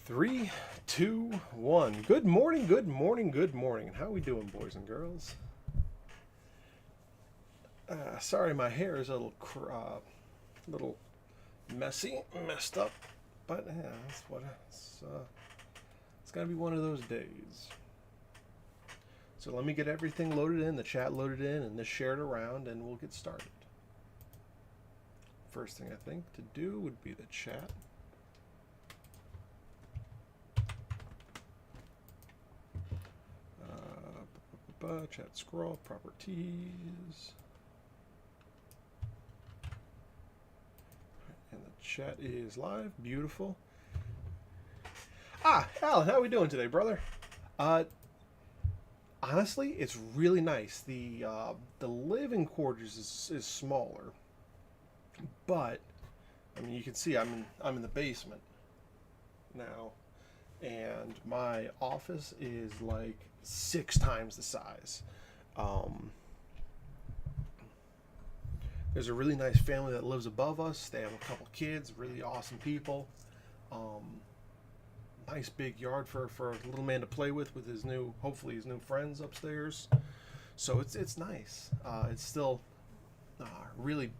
Three, two, one. Good morning, good morning, good morning. How we doing, boys and girls? Sorry, my hair is a little messy, messed up, but yeah, that's what it's gonna be one of those days. So let me get everything loaded in, the chat loaded in, and this shared around, and we'll get started. First thing I think to do would be the chat. Chat scroll, properties. And the chat is live. Beautiful. Alan, how are we doing today, brother? Honestly, it's really nice. The living quarters is smaller, but I mean, you can see I'm in the basement now, and my office is like 6 times the size. There's a really nice family that lives above us. They have a couple kids, really awesome people. Nice big yard for a little man to play with his hopefully his new friends upstairs. So it's nice. It's still really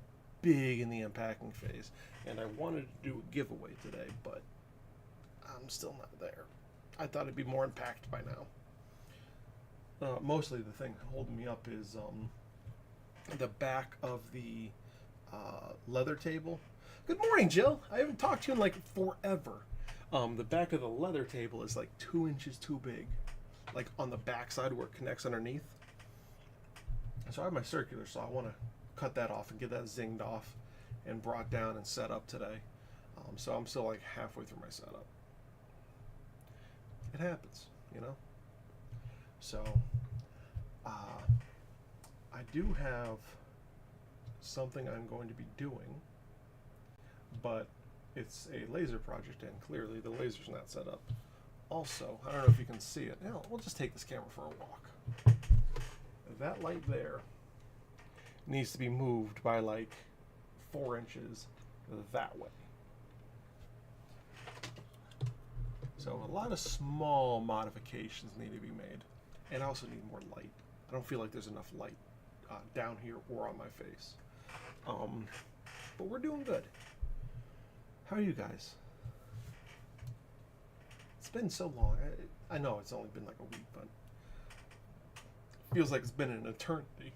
big in the unpacking phase, and I wanted to do a giveaway today, but I'm still not there. I thought it'd be more unpacked by now. Mostly the thing holding me up is the back of the leather table. Good morning, Jill. I haven't talked to you in like forever. The back of the leather table is like 2 inches too big, like on the back side where it connects underneath. So I have my circular saw. I want to cut that off and get that zinged off and brought down and set up today. So I'm still like halfway through my setup. It happens, you know. So I do have something I'm going to be doing, but it's a laser project, and clearly the laser's not set up. Also, I don't know if you can see it. Hell, we'll just take this camera for a walk. That light there needs to be moved by like 4 inches that way. So a lot of small modifications need to be made, and I also need more light. I don't feel like there's enough light down here or on my face. But we're doing good. How are you guys? It's been so long. I know it's only been like a week, but it feels like it's been an eternity.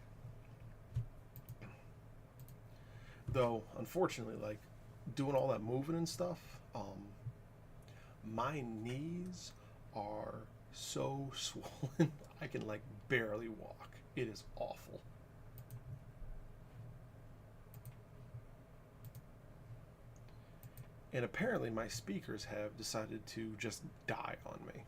Though, unfortunately, like doing all that moving and stuff, my knees are so swollen I can like barely walk. It is awful. And apparently my speakers have decided to just die on me.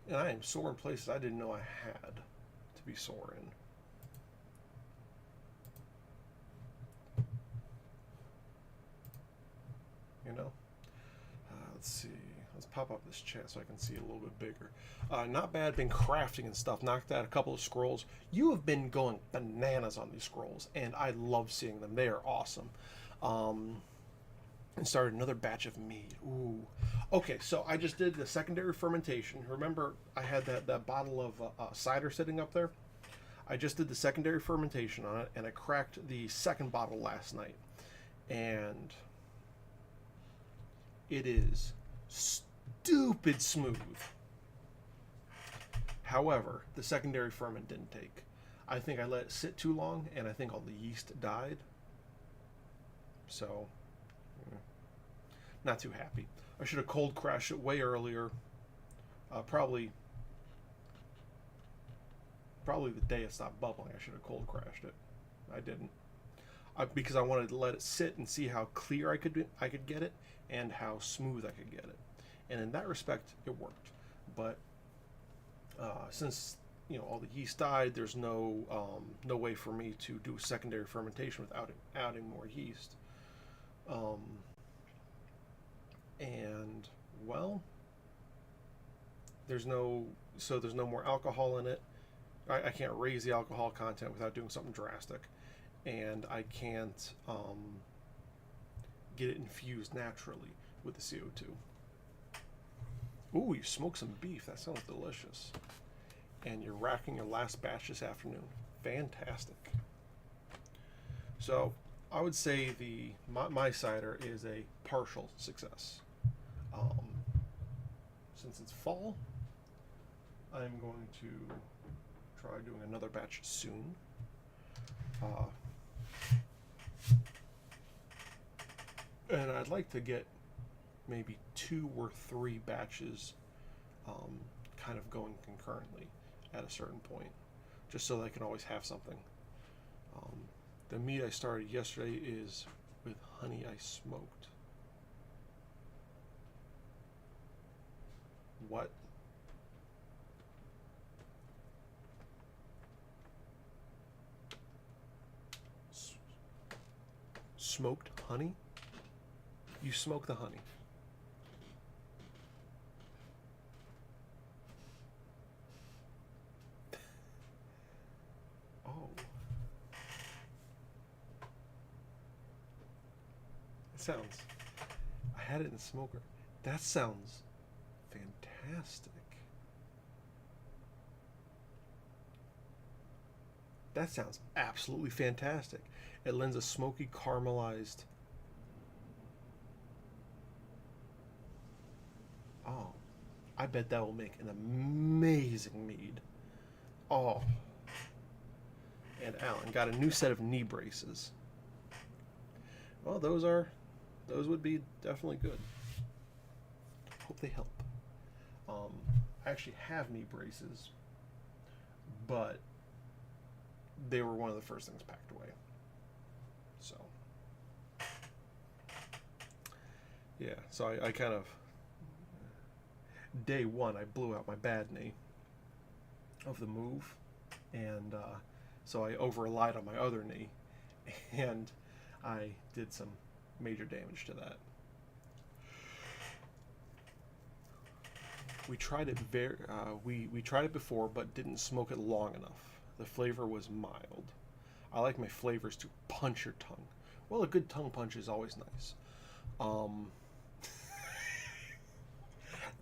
And I am sore in places I didn't know I had to be sore in. You know? Let's see. Let's pop up this chat so I can see it a little bit bigger. Not bad, been crafting and stuff. Knocked out a couple of scrolls. You have been going bananas on these scrolls, and I love seeing them. They are awesome. And started another batch of mead. Ooh. Okay, so I just did the secondary fermentation. Remember, I had that bottle of cider sitting up there? I just did the secondary fermentation on it, and I cracked the second bottle last night. And it is stupid smooth. However, the secondary ferment didn't take. I think I let it sit too long, and I think all the yeast died. So, not too happy. I should have cold crashed it way earlier. Probably probably the day it stopped bubbling. I should have cold crashed it. I didn't. Because I wanted to let it sit and see how clear I could get it and how smooth I could get it. And in that respect, it worked. But since all the yeast died, there's no way for me to do secondary fermentation without adding more yeast. And well, there's no more alcohol in it. I can't raise the alcohol content without doing something drastic, and I can't get it infused naturally with the CO2. Ooh, you smoked some beef. That sounds delicious. And you're racking your last batch this afternoon. Fantastic. So I would say my cider is a partial success. Since it's fall, I'm going to try doing another batch soon. And I'd like to get maybe 2 or 3 batches kind of going concurrently at a certain point, just so that I can always have something. The meat I started yesterday is with honey I smoked. What? Smoked honey? You smoke the honey. Oh. It sounds... I had it in the smoker. That sounds fantastic. That sounds absolutely fantastic. It lends a smoky, caramelized... Oh, I bet that will make an amazing mead. Oh. And Alan got a new set of knee braces. Well, those would be definitely good. Hope they help. I actually have knee braces, but they were one of the first things packed away. So, yeah, so I kind of, day one, I blew out my bad knee of the move, and so I over-relied on my other knee, and I did some major damage to that. We tried it we tried it before, but didn't smoke it long enough. The flavor was mild. I like my flavors to punch your tongue. Well, a good tongue punch is always nice.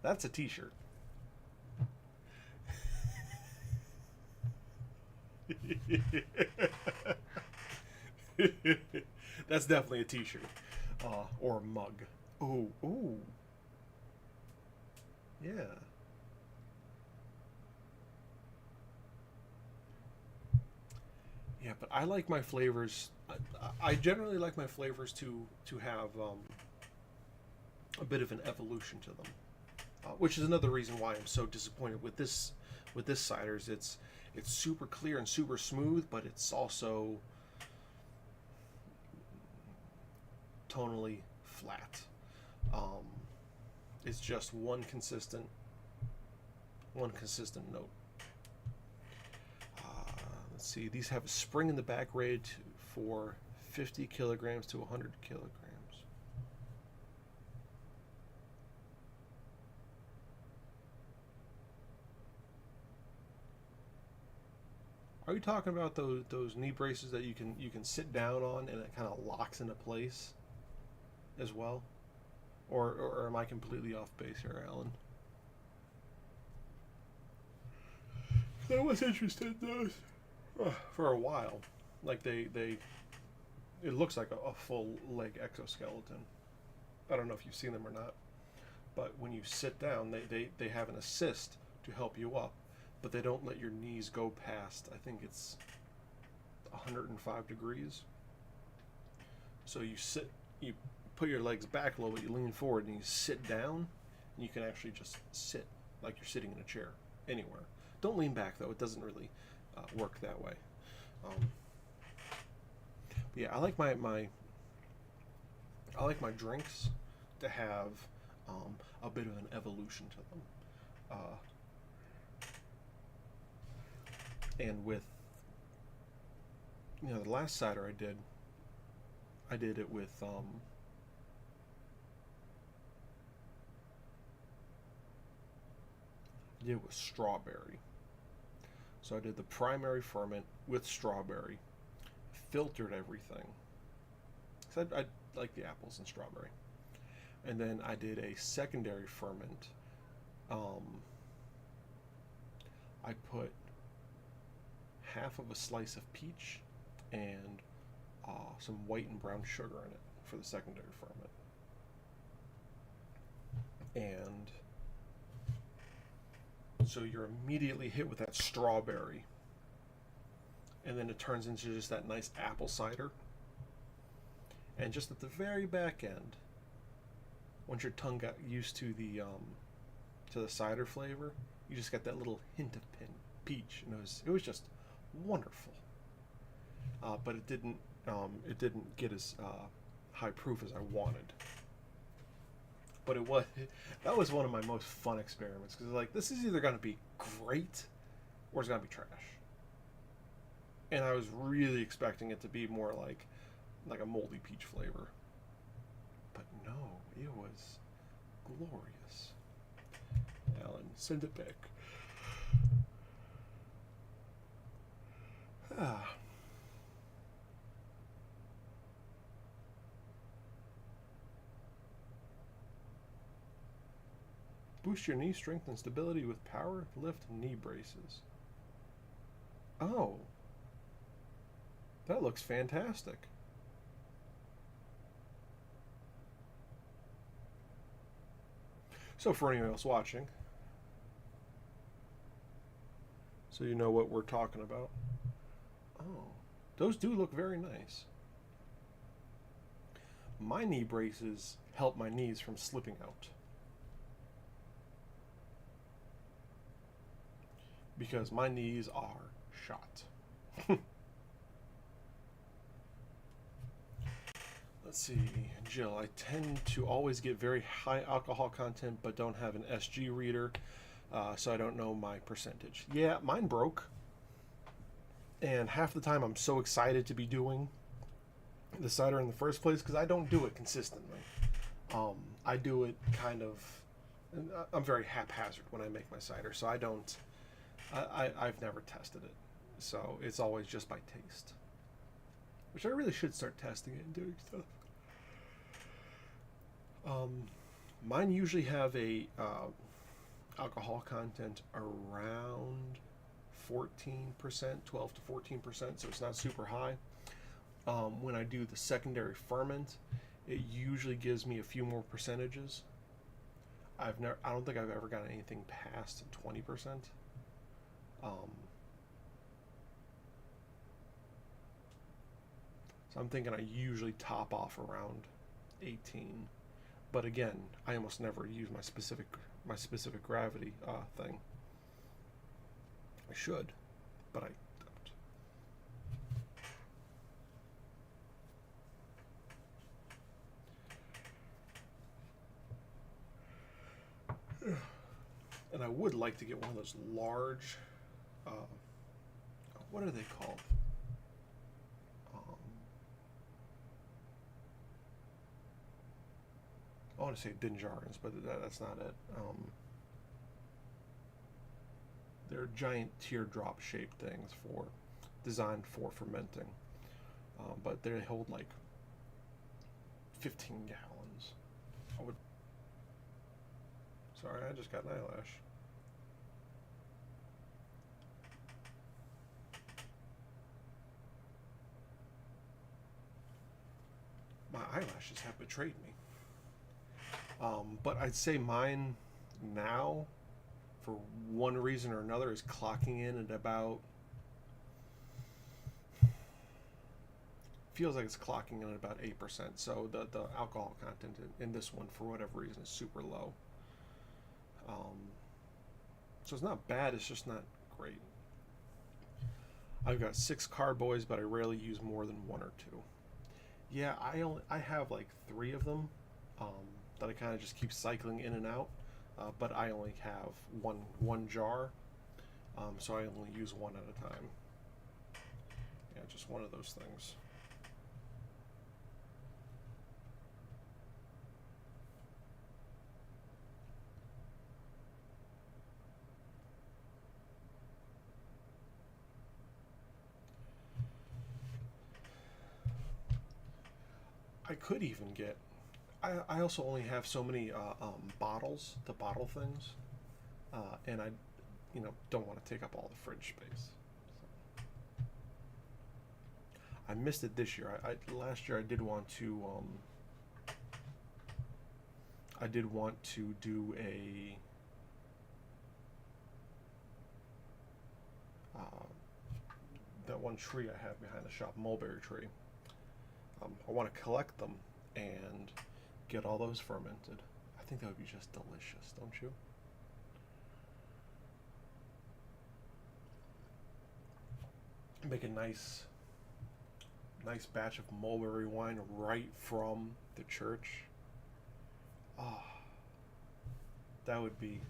That's a t-shirt. That's definitely a t-shirt. Or a mug. Ooh, ooh. Yeah. Yeah, but I like my flavors. I generally like my flavors to have a bit of an evolution to them, which is another reason why I'm so disappointed with this cider. Is it's super clear and super smooth, but it's also tonally flat. It's just one consistent note. Let's see, these have a spring in the back rated for 50 kilograms to 100 kilograms. Are you talking about those knee braces that you can sit down on and it kind of locks into place as well? Or am I completely off base here, Alan? I was interested in those for a while. Like it looks like a full leg exoskeleton. I don't know if you've seen them or not, but when you sit down, they have an assist to help you up, but they don't let your knees go past, I think it's 105 degrees. So you put your legs back a little bit, you lean forward, and you sit down, and you can actually just sit like you're sitting in a chair anywhere. Don't lean back, though. It doesn't really work that way. Yeah, I like my drinks to have a bit of an evolution to them. And with the last cider I did it with strawberry. So I did the primary ferment with strawberry, filtered everything. So I like the apples and strawberry. And then I did a secondary ferment. I put half of a slice of peach and some white and brown sugar in it for the secondary ferment. And so you're immediately hit with that strawberry. And then it turns into just that nice apple cider. And just at the very back end, once your tongue got used to the cider flavor, you just got that little hint of peach, and it was just wonderful. But it didn't get as high proof as I wanted. But that was one of my most fun experiments, because like, this is either going to be great or it's going to be trash. And I was really expecting it to be more like a moldy peach flavor. But no, it was glorious. Alan, send it back. Boost your knee strength and stability with power lift knee braces. Oh, that looks fantastic. So for anyone else watching, so you know what we're talking about. Oh, those do look very nice. My knee braces help my knees from slipping out, because my knees are shot. Let's see, Jill, I tend to always get very high alcohol content but don't have an SG reader, so I don't know my percentage. Yeah, mine broke, and half the time I'm so excited to be doing the cider in the first place, because I don't do it consistently. I do it kind of, I'm very haphazard when I make my cider, so I've never tested it, so it's always just by taste, which I really should start testing it and doing stuff. Mine usually have a alcohol content around 14%, 12 to 14%, so it's not super high. When I do the secondary ferment, it usually gives me a few more percentages. I don't think I've ever gotten anything past 20%. So I'm thinking I usually top off around 18. But again, I almost never use my specific gravity thing. I should, but I don't. And I would like to get one of those large, what are they called? I want to say Dinjarans, but that's not it. They're giant teardrop shaped things designed for fermenting, but they hold like 15 gallons. Sorry, I just got an eyelash. My eyelashes have betrayed me. But I'd say mine now, for one reason or another, is clocking in at about, feels like it's clocking in at about 8%. So the alcohol content in this one, for whatever reason, is super low. So it's not bad, it's just not great. I've got 6 carboys, but I rarely use more than 1 or 2. Yeah, I have like 3 of them that I kind of just keep cycling in and out. But I only have one jar, so I only use 1 at a time. Yeah, just one of those things. I could even get. I also only have so many bottles to bottle things, and I, don't want to take up all the fridge space. So. I missed it this year. Last year I did want to. I did want to do a. That one tree I have behind the shop, mulberry tree. I want to collect them and get all those fermented. I think that would be just delicious, don't you? Make a nice batch of mulberry wine right from the church. Ah, that would be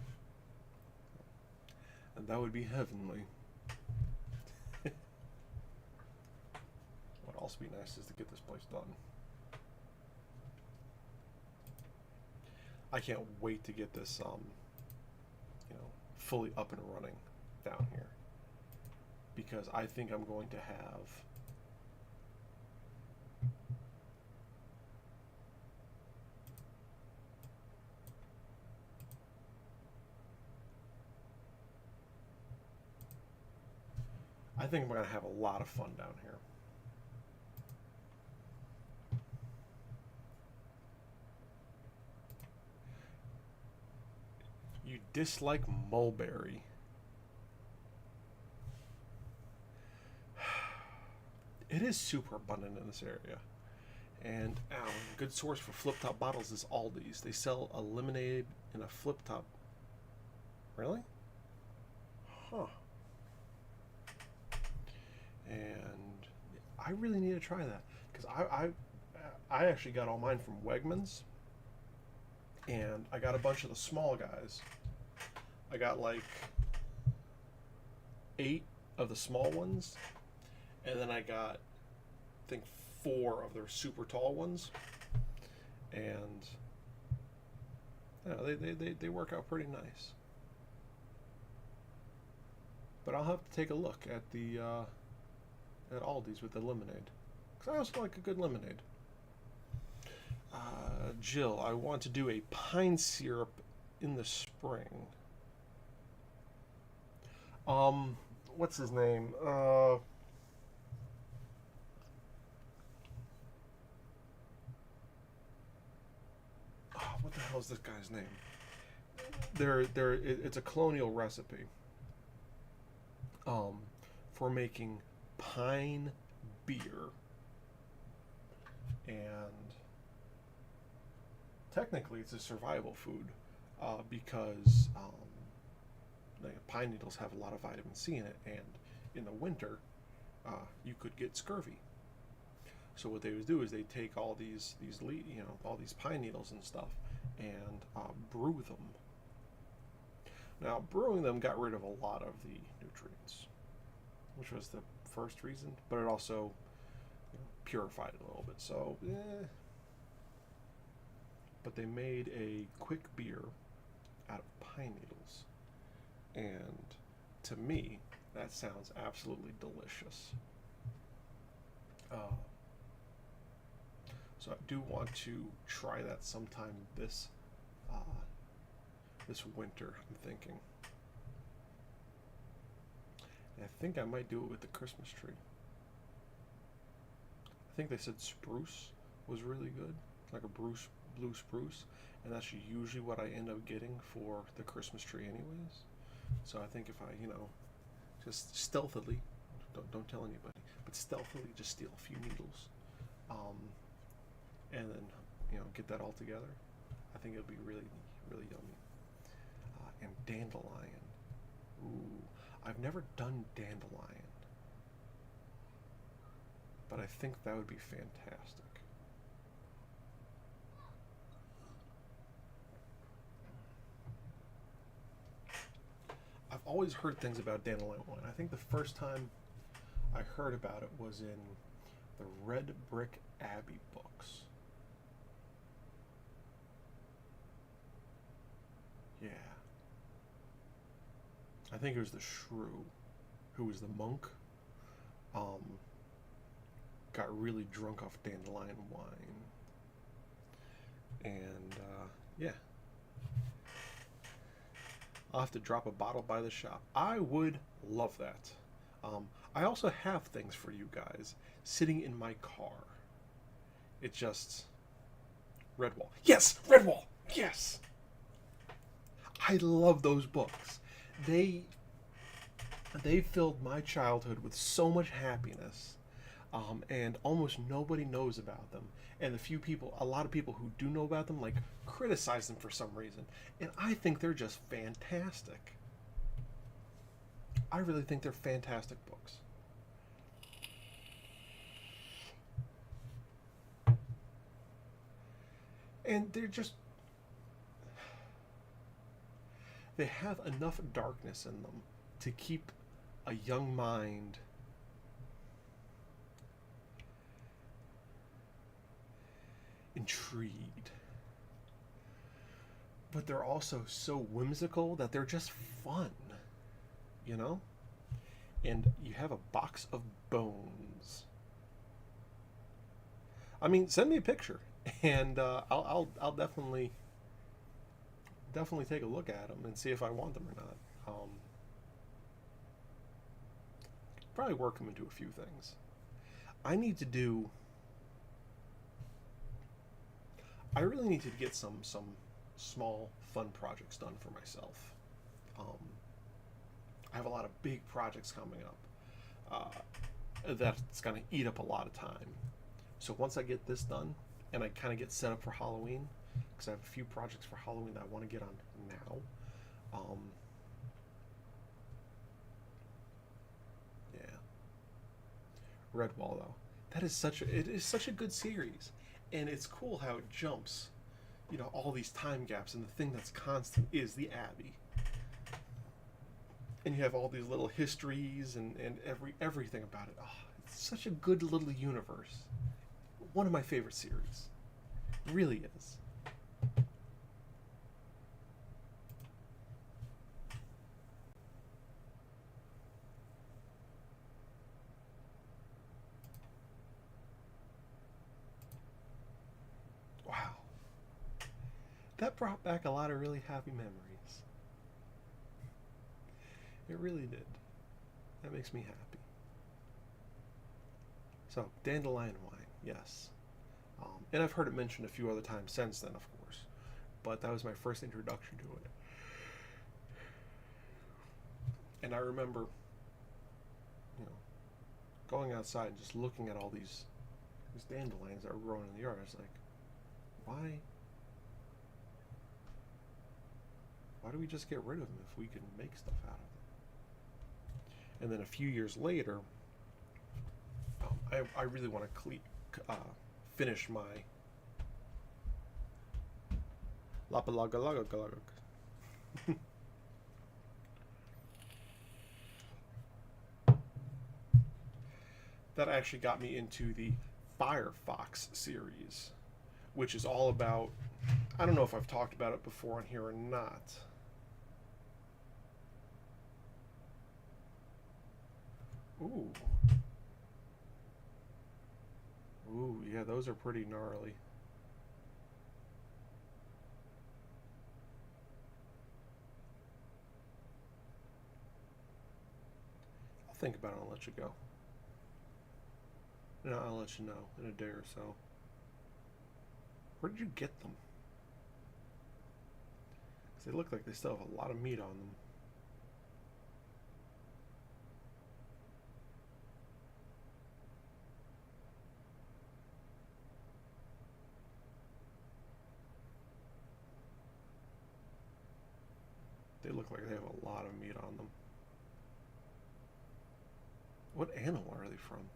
heavenly. What else would be nice is to get this place done. I can't wait to get this, fully up and running down here, because I think I'm going to have I'm going to have a lot of fun down here. You dislike mulberry. It is super abundant in this area. And a good source for flip-top bottles is Aldi's. They sell a lemonade in a flip-top. Really? Huh. And I really need to try that, because I actually got all mine from Wegmans, and I got a bunch of the small guys. I got like 8 of the small ones, and then I got, I think, 4 of their super tall ones, and they work out pretty nice. But I'll have to take a look at the at Aldi's with the lemonade, because I also like a good lemonade. Jill, I want to do a pine syrup in the spring. What's his name? What the hell is this guy's name? It's a colonial recipe. For making pine beer, and technically it's a survival food, because pine needles have a lot of vitamin C in it, and in the winter you could get scurvy. So what they would do is they take all these all these pine needles and stuff, and brew them. Now, brewing them got rid of a lot of the nutrients, which was the first reason, but it also purified it a little bit. So, but they made a quick beer out of pine needles, and to me, that sounds absolutely delicious. So I do want to try that sometime this winter, I'm thinking. And I think I might do it with the Christmas tree. I think they said spruce was really good, like a blue spruce, and that's usually what I end up getting for the Christmas tree anyways. So I think if I, just stealthily, don't tell anybody, but stealthily just steal a few needles, and then, get that all together, I think it'll be really, really yummy. And dandelion. Ooh, I've never done dandelion. but I think that would be fantastic. I've always heard things about dandelion wine. I think the first time I heard about it was in the Red Brick Abbey books. Yeah. I think it was the shrew, who was the monk, got really drunk off dandelion wine. And, yeah. I'll have to drop a bottle by the shop. I would love that. I also have things for you guys sitting in my car. It's just Redwall. Yes, Redwall. Yes. I love those books. They filled my childhood with so much happiness, and almost nobody knows about them. And a lot of people who do know about them, like, criticize them for some reason. And I think they're just fantastic. I really think they're fantastic books. And they have enough darkness in them to keep a young mind intrigued. But they're also so whimsical that they're just fun, you know? And you have a box of bones. I mean, send me a picture, and I'll definitely take a look at them and see if I want them or not. Probably work them into a few things. I really need to get some small fun projects done for myself. I have a lot of big projects coming up that's going to eat up a lot of time. So once I get this done and I kind of get set up for Halloween, because I have a few projects for Halloween that I want to get on now. Yeah. Redwall, though, it is such a good series, and it's cool how it jumps, all these time gaps, and the thing that's constant is the Abbey. And you have all these little histories and everything about it. Oh, it's such a good little universe. One of my favorite series. It really is. Wow. That brought back a lot of really happy memories. It really did. That makes me happy. So, dandelion wine, yes. And I've heard it mentioned a few other times since then, of course. But that was my first introduction to it. And I remember, going outside and just looking at all these dandelions that were growing in the yard. I was like, why do we just get rid of them if we can make stuff out of them? And then a few years later, I really want to finish my Lapalagalagagalagag. That actually got me into the Firefox series, which is all about, I don't know if I've talked about it before on here or not. Ooh. Ooh, yeah, those are pretty gnarly. I'll think about it and I'll let you go. And I'll let you know in a day or so. Where did you get them? Because they look like they still have a lot of meat on them. They look like they have a lot of meat on them. What animal are they from?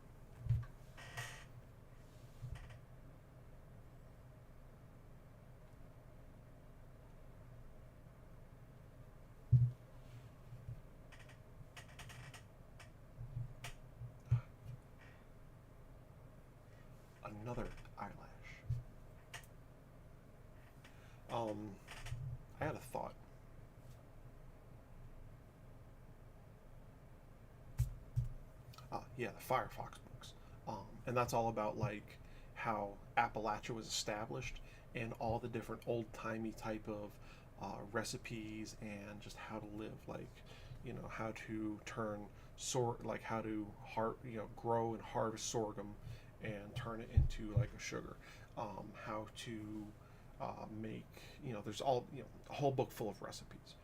another eyelash. I had a thought. Yeah, the Firefox books. And that's all about like how Appalachia was established and all the different old-timey type of recipes and just how to live, like, you know, how to turn like how to grow and harvest sorghum and turn it into like a sugar, how to make, you know, there's all, you know, a whole book full of recipes.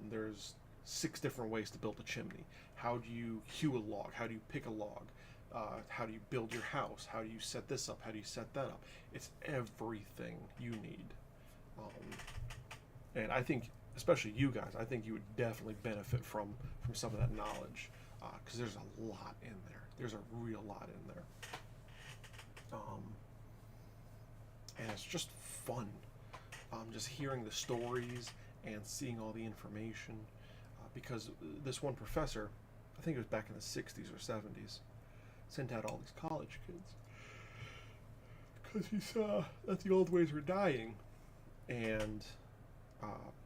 There's 6 different ways to build a chimney. How do you hew a log? How do you pick a log? How do you build your house? How do you set this up? How do you set that up? It's everything you need. And I think, especially you guys, I think you would definitely benefit from some of that knowledge, because there's a lot in there. There's a real lot in there. And it's just fun. Just hearing the stories and seeing all the information. Because this one professor, I think it was back in the 60s or 70s, sent out all these college kids because he saw that the old ways were dying, and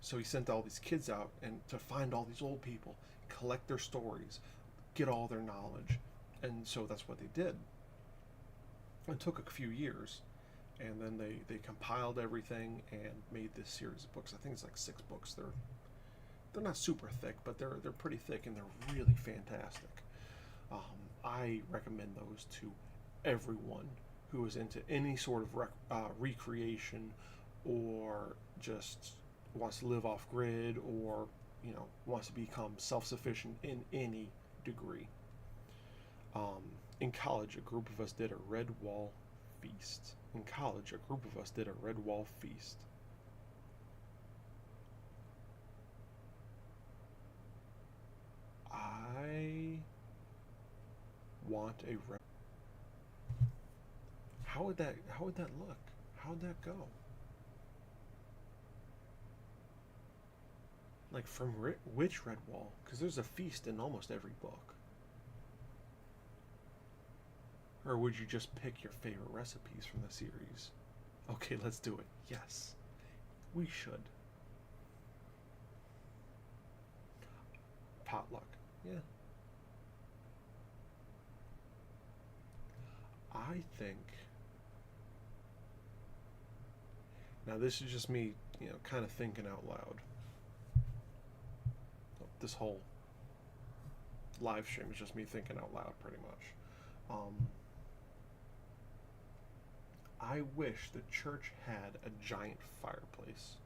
so he sent all these kids out and to find all these old people, collect their stories, get all their knowledge. And so that's what they did. It took a few years, and then they compiled everything and made this series of books. I think it's like 6 books. They're not super thick, but they're pretty thick, and they're really fantastic. I recommend those to everyone who is into any sort of recreation, or just wants to live off grid, or, you know, wants to become self-sufficient in any degree. In college, a group of us did a red wall feast. I want a red. How would that look? How would that go? Like, from which red wall? Because there's a feast in almost every book. Or would you just pick your favorite recipes from the series? Okay, let's do it. Yes, we should. Potluck. Yeah. I think, now this is just me, you know, kind of thinking out loud. This whole live stream is just me thinking out loud, pretty much. I wish the church had a giant fireplace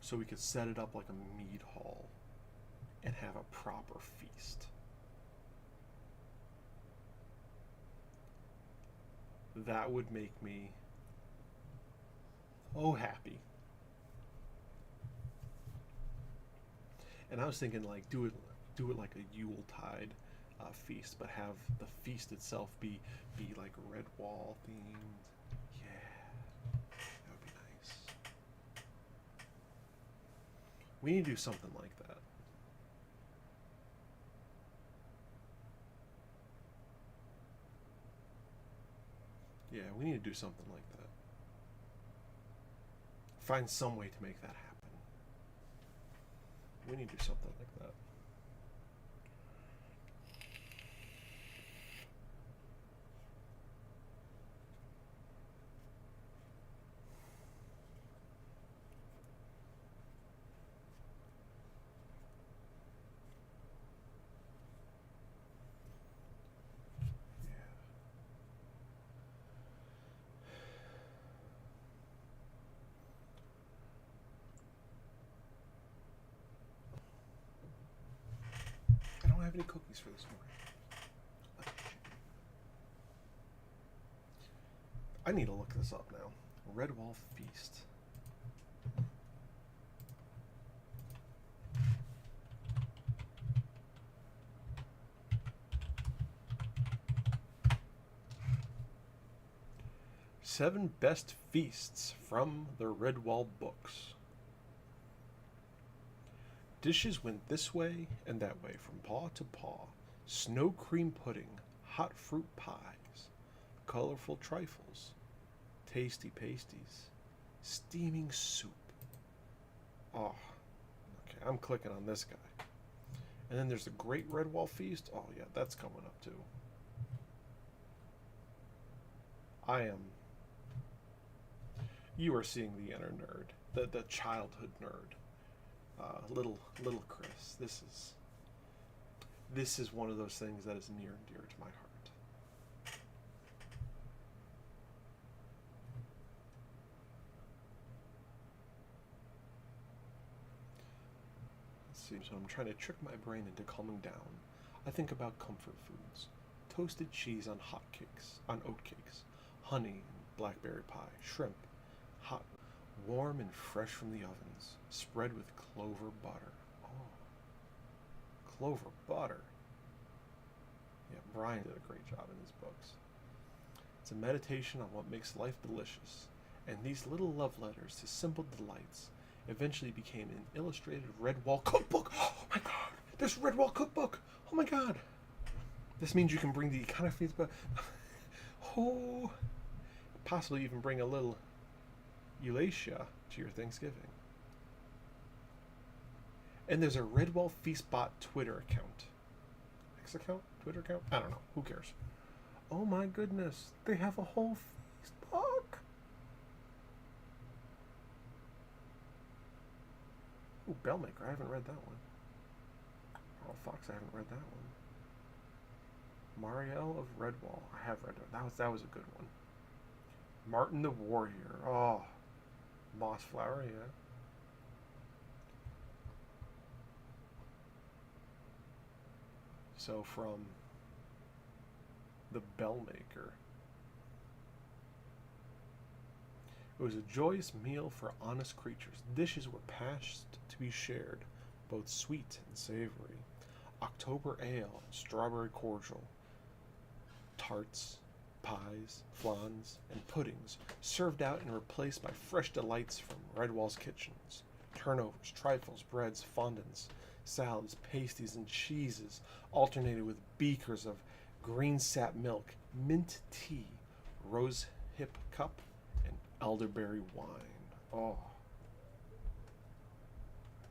so we could set it up like a mead hall and have a proper feast. That would make me happy. And I was thinking, like, do it like a Yuletide feast, but have the feast itself be like red wall themed. Yeah, that would be nice. We need to do something like that. Yeah, we need to do something like that. Find some way to make that happen. We need to do something like that. I don't have any cookies for this morning. I need to look this up now. Red Wall Feast. Seven best feasts from the Redwall books. Dishes went this way and that way, from paw to paw. Snow cream pudding, hot fruit pies, colorful trifles, tasty pasties, steaming soup. Oh, okay, I'm clicking on this guy. And then there's the Great Redwall Feast. Oh yeah, that's coming up too. You are seeing the inner nerd, the childhood nerd, little Chris. This is one of those things that is near and dear to my heart. So I'm trying to trick my brain into calming down. I think about comfort foods, toasted cheese on oat cakes, honey and blackberry pie, shrimp, hot, warm and fresh from the ovens, spread with clover butter. Oh, clover butter. Yeah, Brian did a great job in his books. It's a meditation on what makes life delicious, and these little love letters to simple delights eventually became an illustrated Redwall cookbook. Oh my god, there's Redwall cookbook. Oh my god. This means you can bring the kind of foods, but possibly even bring a little Eulacia to your Thanksgiving. And there's a Redwall Feastbot Twitter account. X account? Twitter account? I don't know. Who cares? Oh my goodness. They have a whole feast book. Ooh, Bellmaker. I haven't read that one. Earl Fox. I haven't read that one. Marielle of Redwall. I have read that. That was a good one. Martin the Warrior. Oh. Mossflower, yeah. So from the Bellmaker. It was a joyous meal for honest creatures. Dishes were passed to be shared, both sweet and savory. October ale, strawberry cordial, tarts, pies, flans, and puddings served out and replaced by fresh delights from Redwall's kitchens. Turnovers, trifles, breads, fondants, salads, pasties, and cheeses alternated with beakers of green sap milk, mint tea, rose hip cup, and elderberry wine. Oh.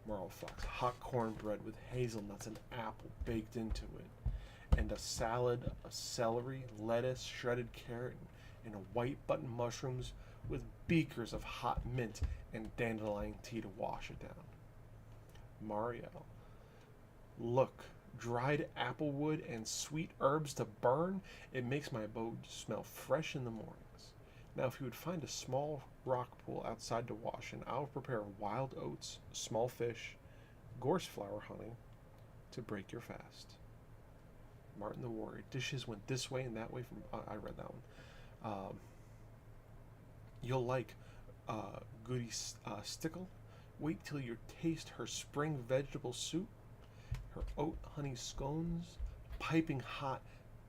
Merle Fox. Hot cornbread with hazelnuts and apple baked into it. And a salad of celery, lettuce, shredded carrot, and white button mushrooms with beakers of hot mint and dandelion tea to wash it down. Mario. Look, dried applewood and sweet herbs to burn. It makes my abode smell fresh in the mornings. Now, if you would find a small rock pool outside to wash in, I'll prepare wild oats, small fish, gorse flower honey to break your fast. Martin the Warrior. Dishes went this way and that way from... I read that one. You'll like Goody Stickle. Wait till you taste her spring vegetable soup, her oat honey scones, piping hot,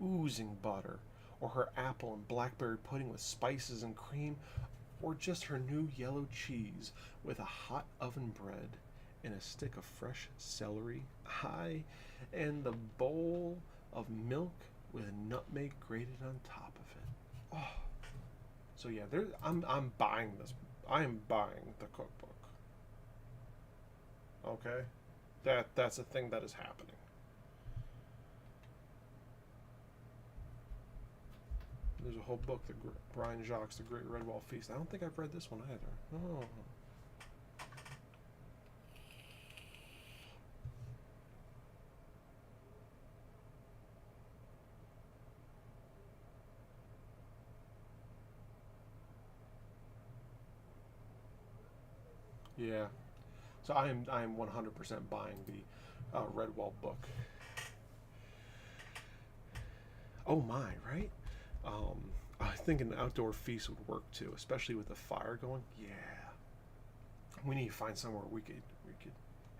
oozing butter, or her apple and blackberry pudding with spices and cream, or just her new yellow cheese with a hot oven bread and a stick of fresh celery. Aye, and the bowl of milk with nutmeg grated on top of it. Oh, so yeah, I'm buying this. I am buying the cookbook. Okay, that's a thing that is happening. There's a whole book, Brian Jacques, The Great Redwall Feast. I don't think I've read this one either. Oh. Yeah. So I am 100% buying the Redwall book. Oh my, right? I think an outdoor feast would work too, especially with the fire going. Yeah. We need to find somewhere we could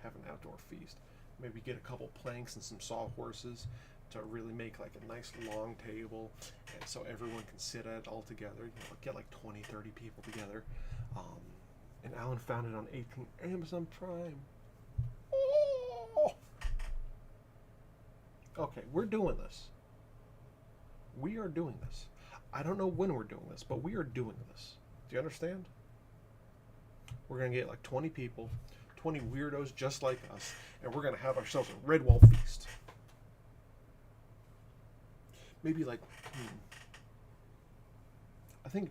have an outdoor feast. Maybe get a couple planks and some sawhorses to really make like a nice long table, and so everyone can sit at it all together. You know, get like 20, 30 people together. And Alan found it on Amazon Prime. Oh! Okay, we're doing this. We are doing this. I don't know when we're doing this, but we are doing this. Do you understand? We're going to get like 20 people, 20 weirdos just like us, and we're going to have ourselves a Redwall feast. Maybe like, I think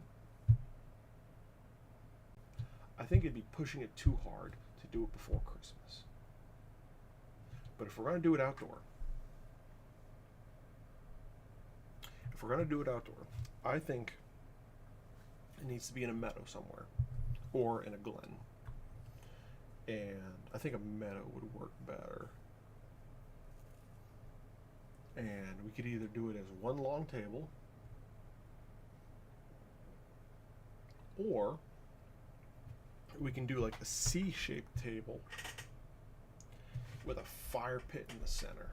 it'd be pushing it too hard to do it before Christmas. But if we're going to do it outdoor, I think it needs to be in a meadow somewhere or in a glen. And I think a meadow would work better. And we could either do it as one long table, or we can do like a C-shaped table with a fire pit in the center.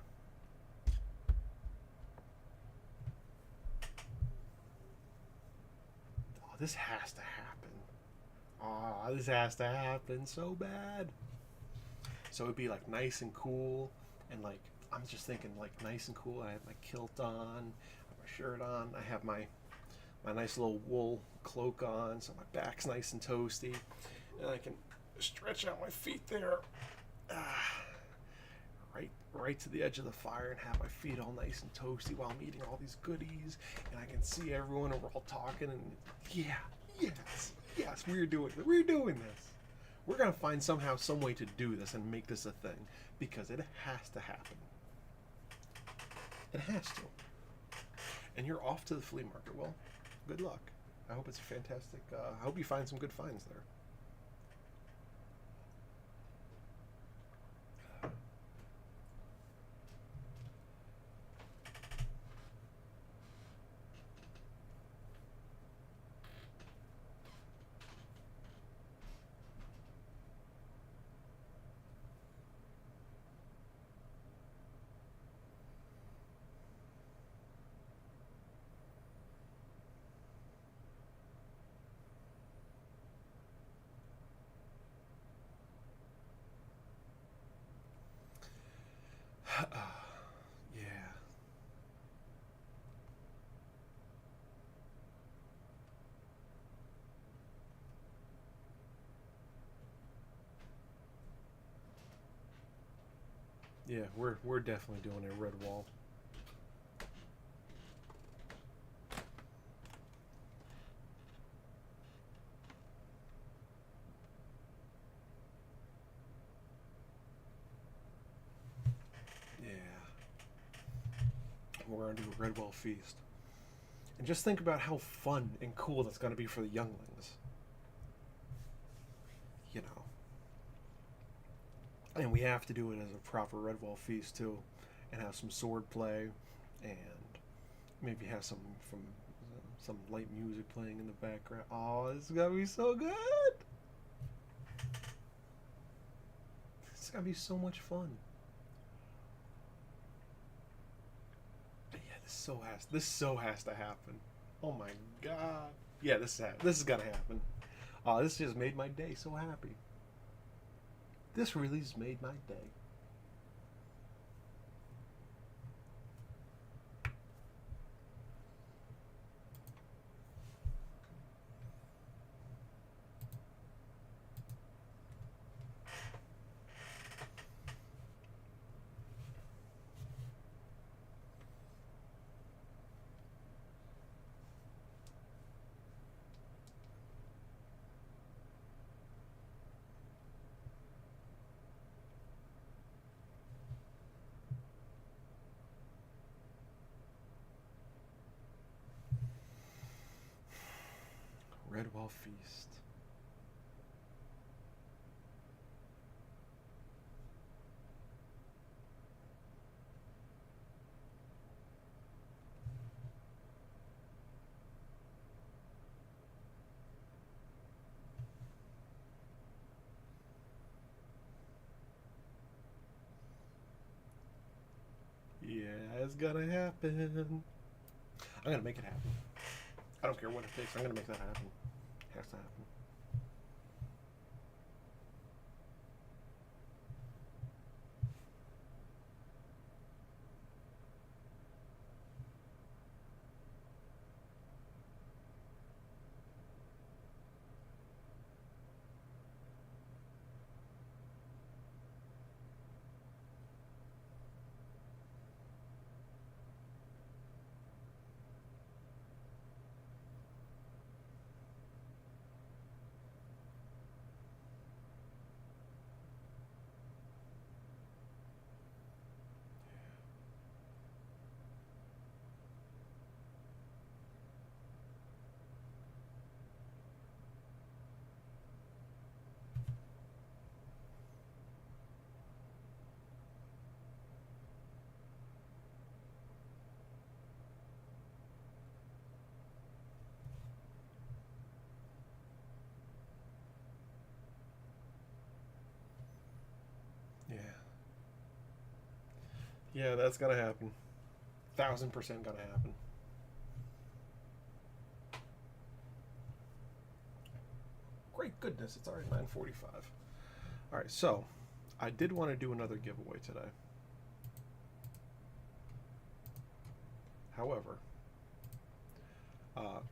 Oh, this has to happen. Oh, this has to happen so bad. So it'd be like nice and cool, and like I'm just thinking like nice and cool. I have my kilt on, I have my shirt on, I have my nice little wool cloak on, so my back's nice and toasty, and I can stretch out my feet there, right to the edge of the fire, and have my feet all nice and toasty while I'm eating all these goodies, and I can see everyone, and we're all talking, and yes, we're doing this. We're gonna find somehow some way to do this and make this a thing, because it has to happen. It has to. And you're off to the flea market. Well, good luck. I hope it's a fantastic. I hope you find some good finds there. Yeah. Yeah, we're definitely doing a red wall. We're going to do a Redwall feast. And just think about how fun and cool that's going to be for the younglings. You know. And we have to do it as a proper Redwall feast too. And have some sword play. And maybe have some light music playing in the background. Oh, this is going to be so good. It's going to be so much fun. This so has to happen. Oh my god. Yeah, this is gonna happen. Oh, this just made my day so happy. This really has made my day. Redwall feast. Yeah, it's gonna happen. I'm gonna make it happen. I don't care what it takes. I'm gonna make that happen. It has to happen. Yeah, that's gonna happen. 1000% gonna happen. Great goodness, it's already 9:45. All right, so I did want to do another giveaway today. However,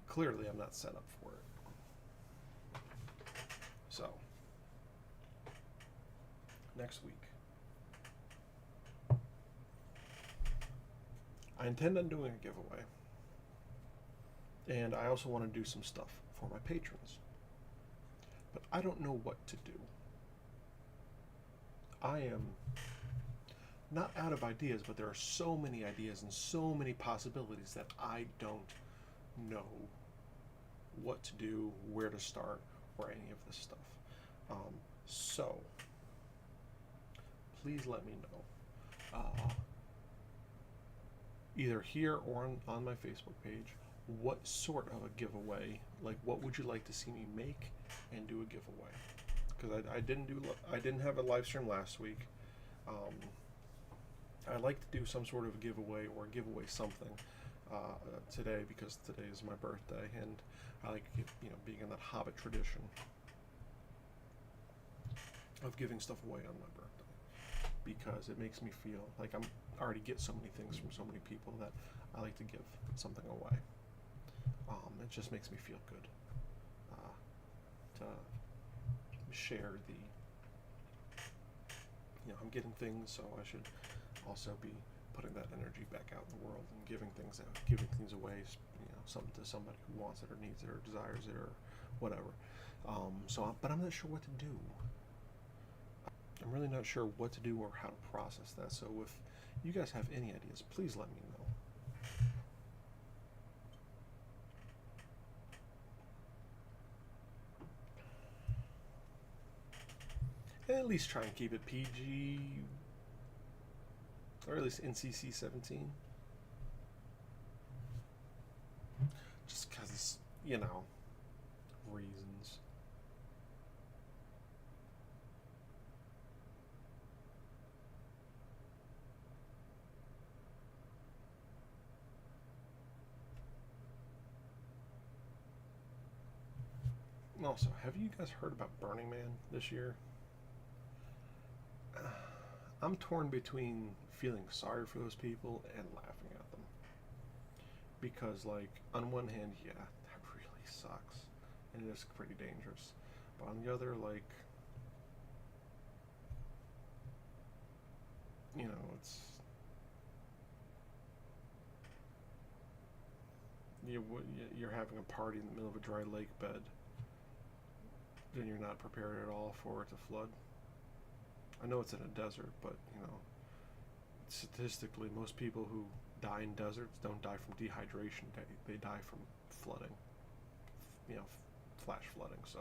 clearly I'm not set up for it. So, next week, I intend on doing a giveaway. And I also want to do some stuff for my patrons. But I don't know what to do. I am not out of ideas, but there are so many ideas and so many possibilities that I don't know what to do, where to start, or any of this stuff. So, please let me know, either here or on my Facebook page, what sort of a giveaway, like what would you like to see me make and do a giveaway? Because I didn't have a live stream last week. I like to do some sort of giveaway or giveaway something today, because today is my birthday, and I like, being in that Hobbit tradition of giving stuff away on my birthday, because it makes me feel like I already get so many things from so many people that I like to give something away. It just makes me feel good to share the, I'm getting things, so I should also be putting that energy back out in the world and giving things away, something to somebody who wants it or needs it or desires it or whatever. But I'm not sure what to do. I'm really not sure what to do or how to process that. So if you guys have any ideas, please let me know. And at least try and keep it PG, or at least NCC 17. Just because, reasons. Also, have you guys heard about Burning Man this year? I'm torn between feeling sorry for those people and laughing at them. Because, on one hand, yeah, that really sucks. And it is pretty dangerous. But on the other, it's... You're having a party in the middle of a dry lake bed. Then you're not prepared at all for it to flood. I know it's in a desert, but, statistically, most people who die in deserts don't die from dehydration. They die from flooding. Flash flooding. So,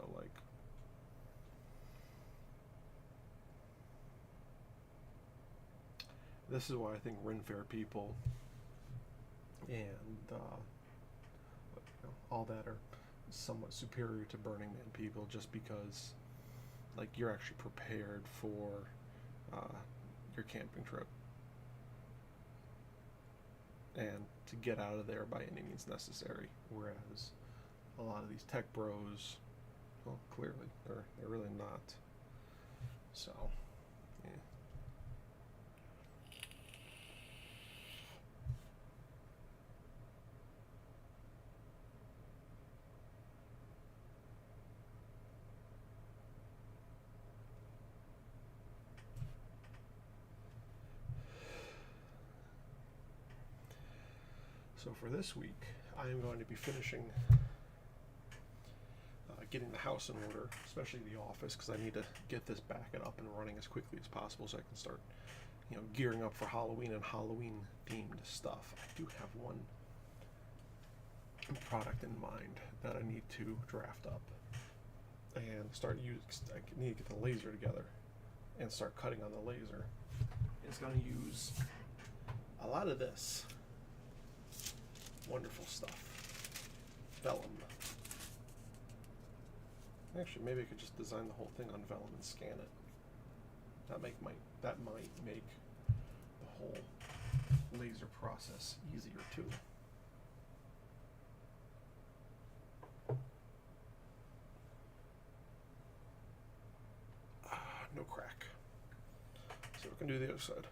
this is why I think Ren Fair people and all that are somewhat superior to Burning Man people, just because you're actually prepared for your camping trip and to get out of there by any means necessary, whereas a lot of these tech bros, well, clearly they're really not. So yeah. So for this week, I am going to be finishing getting the house in order, especially the office, because I need to get this back and up and running as quickly as possible so I can start, gearing up for Halloween and Halloween themed stuff. I do have one product in mind that I need to draft up and start using. I need to get the laser together and start cutting on the laser. It's going to use a lot of this wonderful stuff. Vellum. Actually, maybe I could just design the whole thing on vellum and scan it. That might make the whole laser process easier too. No crack. So we can do the other side.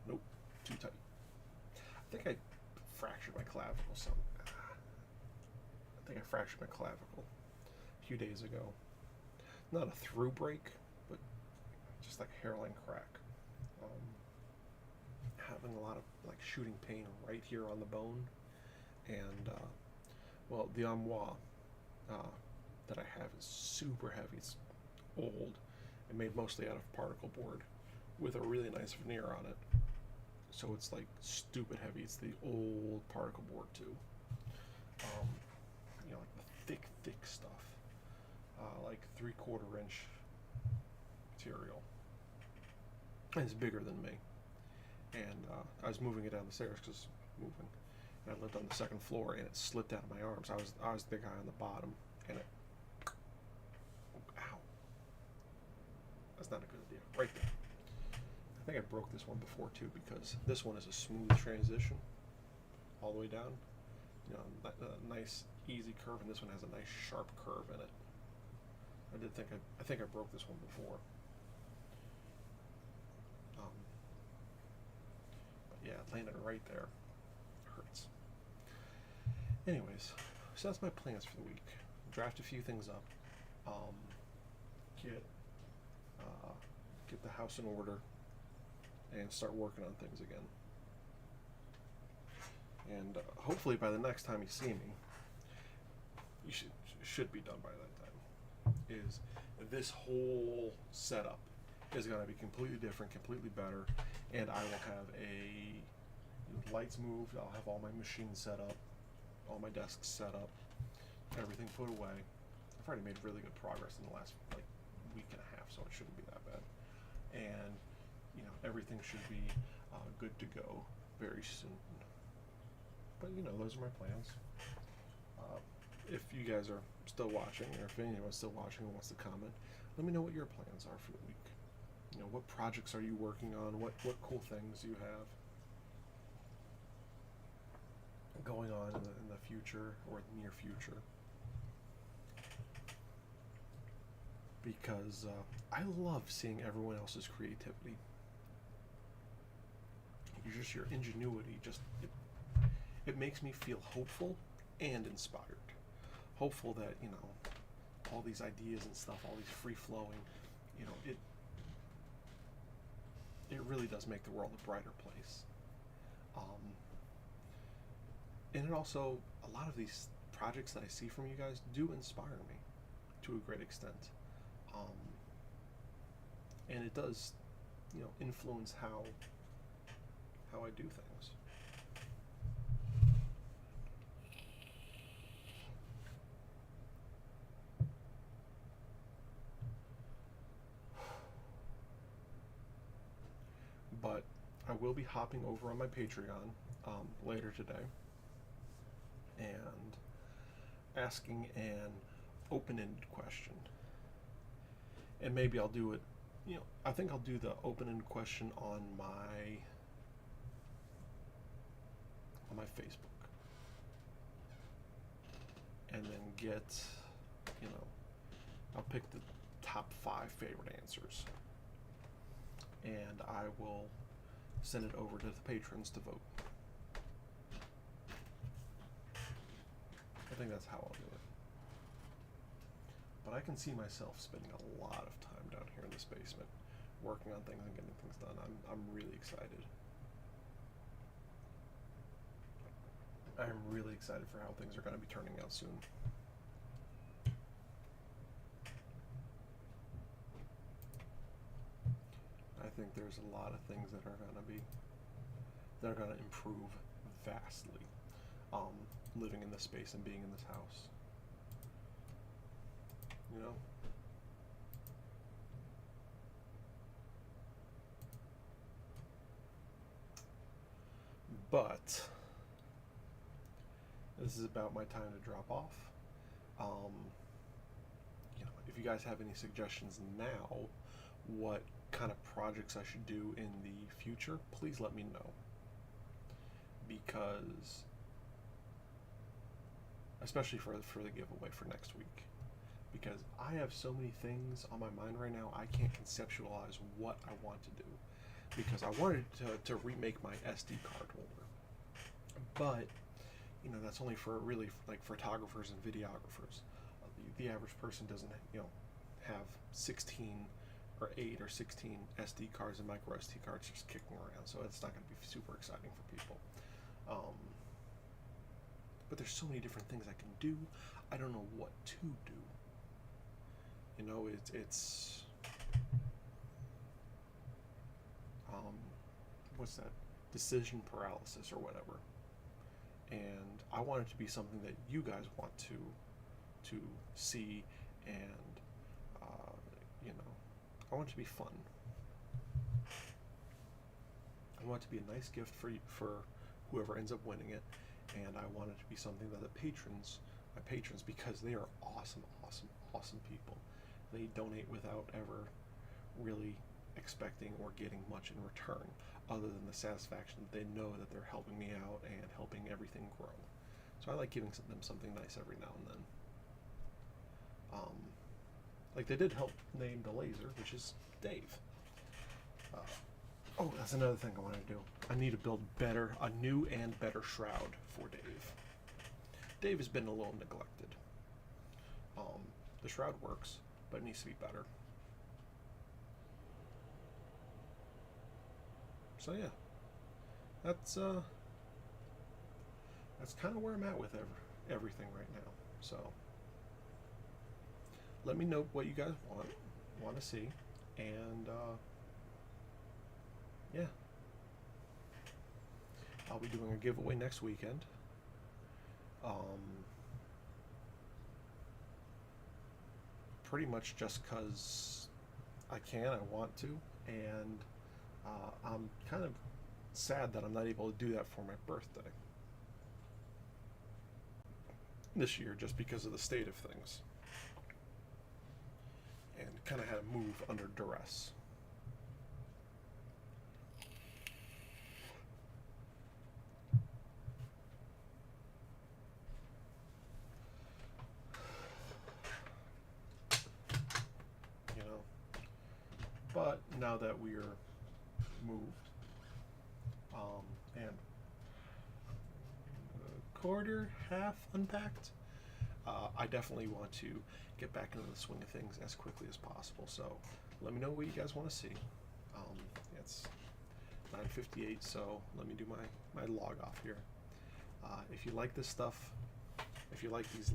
Nope, too tight. I think I fractured my clavicle. I think I fractured my clavicle a few days ago. Not a through break, but just like a hairline crack. Having a lot of like shooting pain right here on the bone, and well, the armoire that I have is super heavy. It's old and made mostly out of particle board with a really nice veneer on it. So it's like stupid heavy. It's the old particle board too. You know, like the thick stuff, like 3/4 inch material. And it's bigger than me. And I was moving it down the stairs because moving. And I lived on the second floor, and it slipped out of my arms. I was the guy on the bottom, and it. Ow. That's not a good idea. Right there. I think I broke this one before too, because this one is a smooth transition all the way down. You know, a nice easy curve, and this one has a nice sharp curve in it. I think I broke this one before. Yeah, landing right there hurts. Anyways, so that's my plans for the week. Draft a few things up, get the house in order, and start working on things again. And hopefully by the next time you see me, you should be done by that time. Is this whole setup is going to be completely different, completely better, and I will have lights moved. I'll have all my machines set up, all my desks set up, everything put away. I've already made really good progress in the last like week and a half, so it shouldn't be that bad. And you know, everything should be good to go very soon. But you know, those are my plans. If you guys are still watching, or if anyone's still watching and wants to comment, let me know what your plans are for the week. You know, what projects are you working on? What cool things you have going on in the future or the near future? Because I love seeing everyone else's creativity. Your ingenuity, it makes me feel hopeful and inspired. Hopeful that, you know, all these ideas and stuff, all these free-flowing, you know, it really does make the world a brighter place. And it also, a lot of these projects that I see from you guys do inspire me to a great extent. And it does, you know, influence how I do things. But I will be hopping over on my Patreon later today and asking an open-ended question. And maybe I'll do it, you know, I think I'll do the open-ended question on my Facebook. And then get, you know, I'll pick the top 5 favorite answers. And I will send it over to the patrons to vote. I think that's how I'll do it. But I can see myself spending a lot of time down here in this basement, working on things and getting things done. I'm really excited. I'm really excited for how things are going to be turning out soon. I think there's a lot of things that are going to improve vastly, living in this space and being in this house. You know? But this is about my time to drop off. You know, if you guys have any suggestions now, what kind of projects I should do in the future, please let me know. because, especially for the giveaway for next week, because I have so many things on my mind right now, I can't conceptualize what I want to do, because I wanted to remake my SD card holder, but you know, that's only for really like photographers and videographers. The average person doesn't, you know, have 16 or 8 or 16 SD cards and micro SD cards just kicking around, so it's not going to be super exciting for people. But there's so many different things I can do. I don't know what to do. You know, it's what's that? Decision paralysis or whatever. And I want it to be something that you guys want to see, and you know, I want it to be fun. I want it to be a nice gift for whoever ends up winning it, and I want it to be something that my patrons, because they are awesome people. They donate without ever really expecting or getting much in return, other than the satisfaction that they know that they're helping me out and helping everything grow. So I like giving them something nice every now and then. Like they did help name the laser, which is Dave. Oh, that's another thing I want to do. I need to build a new and better shroud for Dave. Dave has been a little neglected. The shroud works, but it needs to be better. So yeah, that's kind of where I'm at with everything right now. So let me know what you guys want to see, and yeah, I'll be doing a giveaway next weekend. Pretty much just because I want to, and I'm kind of sad that I'm not able to do that for my birthday this year, just because of the state of things, and kind of had to move under duress. You know, but now that we're moved, and half unpacked, I definitely want to get back into the swing of things as quickly as possible. So let me know what you guys want to see. It's 9:58, so let me do my log off here. If you like this stuff, if you like these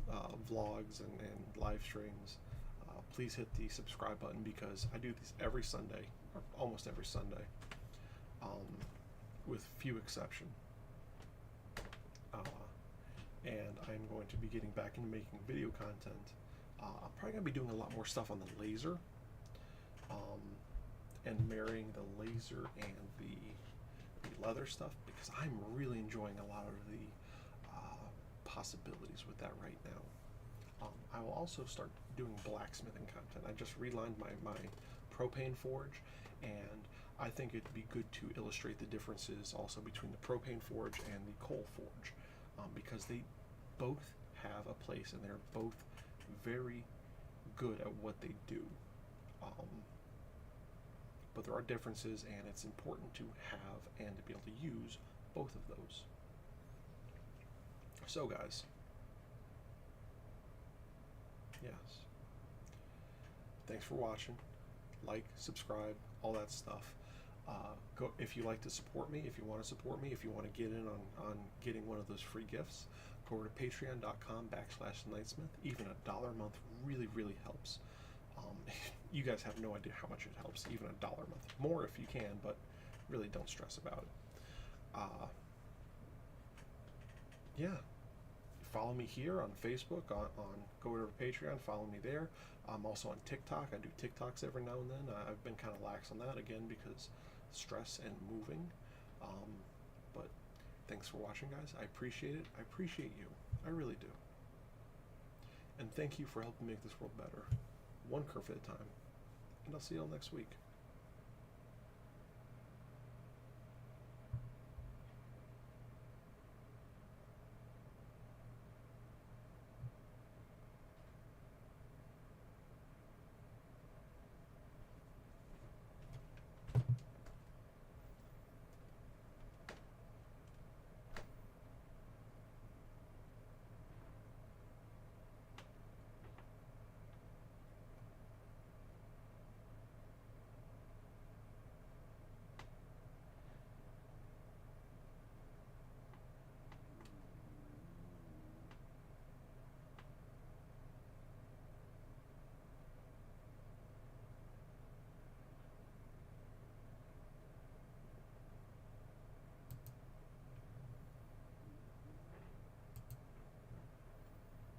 vlogs and live streams, please hit the subscribe button, because I do these every Sunday, or almost every Sunday, with few exception. And I'm going to be getting back into making video content. I'm probably going to be doing a lot more stuff on the laser, and marrying the laser and the leather stuff, because I'm really enjoying a lot of the possibilities with that right now. I will also start doing blacksmithing content. I just relined my propane forge, and I think it'd be good to illustrate the differences also between the propane forge and the coal forge, because they both have a place, and they're both very good at what they do. But there are differences, and it's important to have and to be able to use both of those. So guys, yes, thanks for watching. Like, subscribe, all that stuff. Go if you like to support me, if you want to support me, if you want to get in on getting one of those free gifts, go over to patreon.com/Knightsmith. Even $1 a month really helps. You guys have no idea how much it helps. Even $1 a month, more if you can, but really don't stress about it. Yeah, follow me here on Facebook, go over to Patreon, follow me there. I'm also on TikTok. I do TikToks every now and then. I've been kind of lax on that again because stress and moving. But thanks for watching, guys. I appreciate it. I appreciate you. I really do. And thank you for helping make this world better, one kerf at a time. And I'll see you all next week.